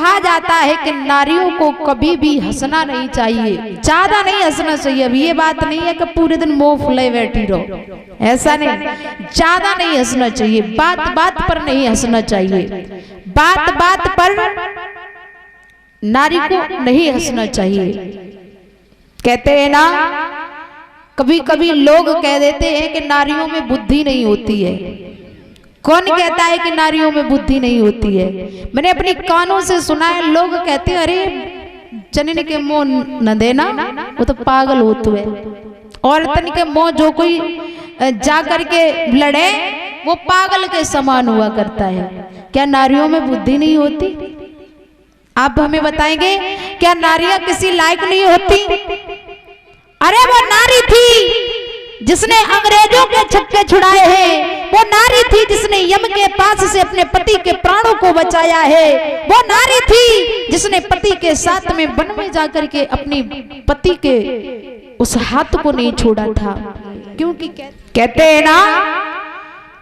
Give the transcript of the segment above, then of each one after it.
कहा जाता है कि नारियों को कभी भी हंसना नहीं चाहिए, ज्यादा नहीं हंसना चाहिए। अब ये बात नहीं है कि पूरे दिन मुंह फुलाए बैठी रहो, ऐसा नहीं, ज्यादा नहीं हंसना चाहिए, बात बात पर नहीं हंसना चाहिए, बात बात पर नारी को नहीं हंसना चाहिए। कहते हैं ना, कभी कभी लोग कह देते हैं कि नारियों में बुद्धि नहीं होती है। कौन कहता है कि नारियों में बुद्धि नहीं होती है? मैंने अपनी कानों से सुना है, लोग कहते हैं अरे जननी के मुंह न देना, वो तो पागल होते है। औरतन के मुंह जो कोई जा करके लड़े वो पागल के समान हुआ करता है। क्या नारियों में बुद्धि नहीं होती? आप हमें बताएंगे, क्या नारियां किसी लायक नहीं होती? अरे वो नारी थी जिसने अंग्रेजों के छक्के छुड़ाए हैं, वो नारी थी जिसने यम के पास से अपने पति के प्राणों को बचाया है, वो नारी थी जिसने पति के साथ में वन में जाकर के अपनी पति के उस हाथ को नहीं छोड़ा था। क्योंकि कहते हैं ना,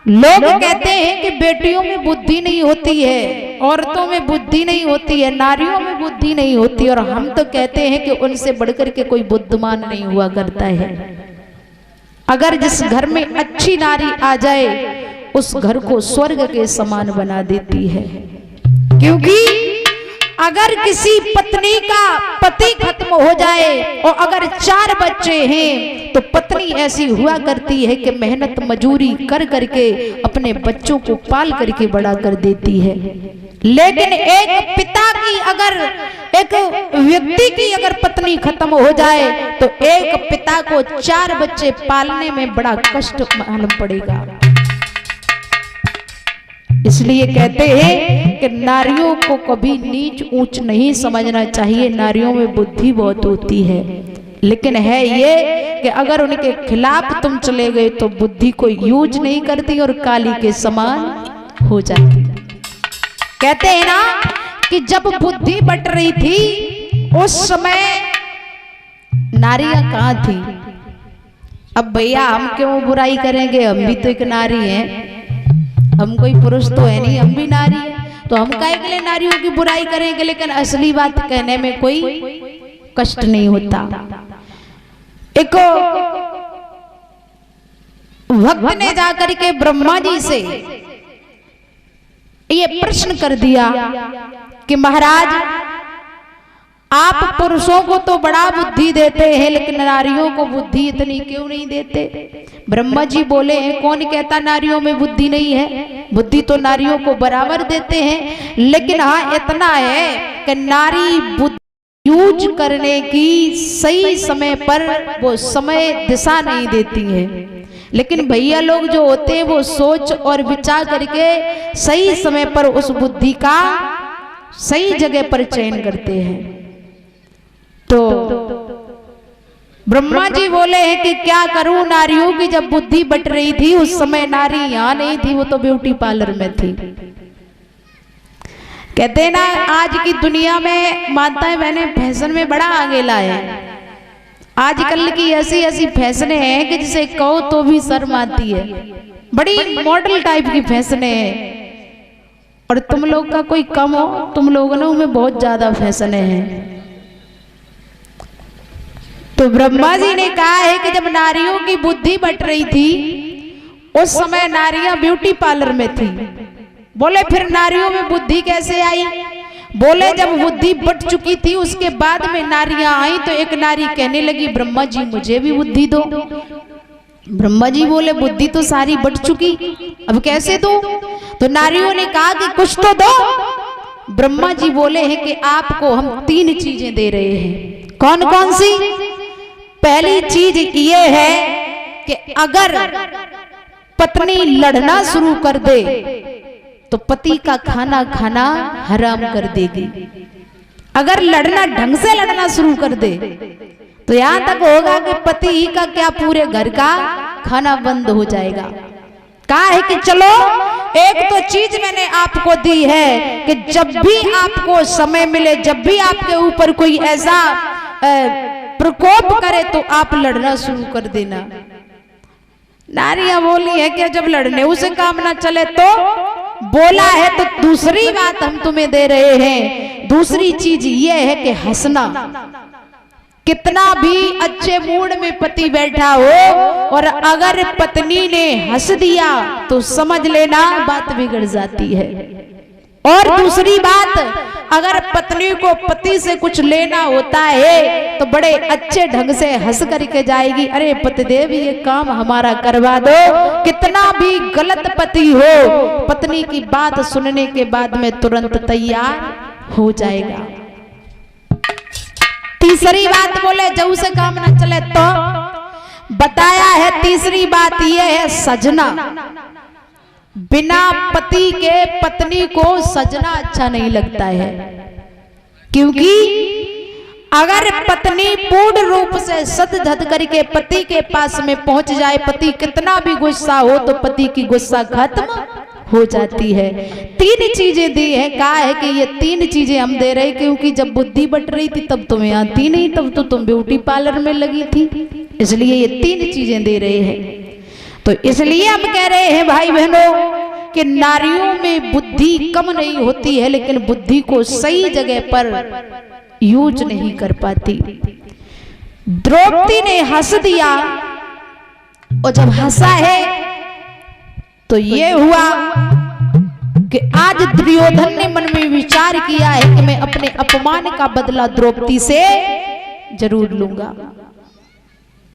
लोग कहते हैं कि बेटियों में बुद्धि नहीं होती है, औरतों में बुद्धि नहीं होती है, नारियों में बुद्धि नहीं होती, और हम तो कहते हैं कि उनसे बढ़कर के कोई बुद्धिमान नहीं हुआ करता है। अगर जिस घर में अच्छी नारी आ जाए उस घर को स्वर्ग के समान बना देती है। क्योंकि अगर किसी पत्नी का पति खत्म हो जाए और अगर 4 बच्चे हैं तो पत्नी ऐसी हुआ करती है कि मेहनत मजूरी कर करके अपने बच्चों को पाल करके बड़ा कर देती है। लेकिन एक पिता की, अगर एक व्यक्ति की अगर पत्नी खत्म हो जाए तो एक पिता को 4 बच्चे पालने में बड़ा कष्ट मालूम पड़ेगा। इसलिए कहते हैं कि नारियों को कभी नीच ऊंच नहीं समझना चाहिए, नारियों में बुद्धि बहुत होती है। लेकिन है ये कि अगर उनके खिलाफ तुम चले गए तो बुद्धि को यूज नहीं करती और काली के समान हो जाती। कहते हैं ना कि जब बुद्धि बट रही थी उस समय नारियां कहाँ थी? अब भैया हम क्यों बुराई करेंगे, हम भी तो एक नारी हैं, हम कोई पुरुष तो है नहीं, हम भी नारी हैं, तो हम काहे के लिए नारियों की बुराई करेंगे? लेकिन असली बात कहने में कोई कष्ट नहीं होता। एक भक्त ने जाकर के ब्रह्मा जी से ये प्रश्न कर दिया कि महाराज, आप पुरुषों को तो बड़ा बुद्धि देते हैं लेकिन नारियों को बुद्धि इतनी क्यों नहीं देते? ब्रह्मा जी बोले हैं, कौन कहता नारियों में बुद्धि नहीं है? बुद्धि तो नारियों को बराबर देते हैं, लेकिन हाँ इतना है कि नारी बुद्धि यूज करने की सही समय पर वो समय दिशा नहीं देती है। लेकिन भैया लोग जो होते हैं वो सोच और विचार करके सही समय पर उस बुद्धि का सही जगह पर चयन करते हैं। तो ब्रह्मा जी बोले हैं कि क्या करूं, नारियों की जब बुद्धि बट रही थी उस समय नारी यहाँ नहीं थी, वो तो ब्यूटी पार्लर में थी। कहते हैं ना, आज की दुनिया में माताएं बहनें फैशन में बड़ा आगे लाए। आजकल की ऐसी ऐसी फैशनें हैं कि जिसे कहो तो भी शर्म आती है, बड़ी मॉडल टाइप की फैशनें हैं। और तुम लोग का कोई कम हो, तुम लोगों में बहुत ज्यादा फैशनें हैं। तो ब्रह्मा जी ने कहा है कि जब नारियों की बुद्धि बट रही थी उस समय नारियां ब्यूटी पार्लर में थी। बोले फिर नारियों में बुद्धि कैसे आई? बोले जब बुद्धि बट चुकी थी उसके बाद में नारियां आई तो एक नारी कहने लगी, ब्रह्मा जी मुझे भी बुद्धि दो। ब्रह्मा जी बोले बुद्धि तो सारी बट चुकी, अब कैसे दो? तो नारियों ने कहा कि कुछ तो दो। ब्रह्मा जी बोले हैं कि आपको हम 3 चीजें दे रहे हैं। कौन कौन सी? पहली चीज ये है कि अगर पत्नी लड़ना शुरू कर दे तो पति का खाना खाना हराम कर देगी। अगर लड़ना ढंग से लड़ना शुरू कर दे तो यहां तक होगा कि पति ही का क्या पूरे घर का खाना बंद हो जाएगा। कहा है कि चलो एक तो चीज मैंने आपको दी है कि जब भी आपको समय मिले, जब भी आपके ऊपर कोई ऐसा प्रकोप करे तो आप लड़ना शुरू कर देना। नारियां बोली है कि जब लड़ने उसे काम ना चले तो बोला है तो दूसरी बात हम तुम्हें दे रहे हैं, दूसरी चीज ये है कि हंसना। कितना भी अच्छे मूड में पति बैठा हो और अगर पत्नी ने हंस दिया तो समझ लेना बात बिगड़ जाती है। और दूसरी बात, अगर पत्नी को पति से कुछ लेना होता है तो बड़े अच्छे ढंग से हंस करके जाएगी, अरे पतिदेव ये काम हमारा करवा दो। कितना भी गलत पति हो, पत्नी की बात सुनने के बाद में तुरंत तैयार हो जाएगा। तीसरी बात बोले जब से काम ना चले तो बताया है, तीसरी बात यह है सजना। बिना पति के पत्नी को सजना अच्छा नहीं लगता है, क्योंकि अगर पत्नी पूर्ण रूप से सद धद करके पति के पास में पहुंच जाए, पति कितना भी गुस्सा हो तो पति की गुस्सा खत्म हो जाती है। तीन चीजें दी है, कहा है कि ये तीन चीजें हम दे रहे, क्योंकि जब बुद्धि बट रही थी तब तुम्हें आती नहीं, तब तो तुम ब्यूटी पार्लर में लगी थी, इसलिए ये तीन चीजें दे रहे हैं। तो इसलिए हम कह रहे हैं भाई बहनों कि नारियों में बुद्धि कम नहीं होती है, लेकिन बुद्धि को सही जगह पर यूज नहीं कर पाती। द्रौपदी ने हंस दिया, और जब हंसा है तो ये हुआ कि आज दुर्योधन ने मन में विचार किया है कि मैं अपने अपमान का बदला द्रौपदी से जरूर लूंगा।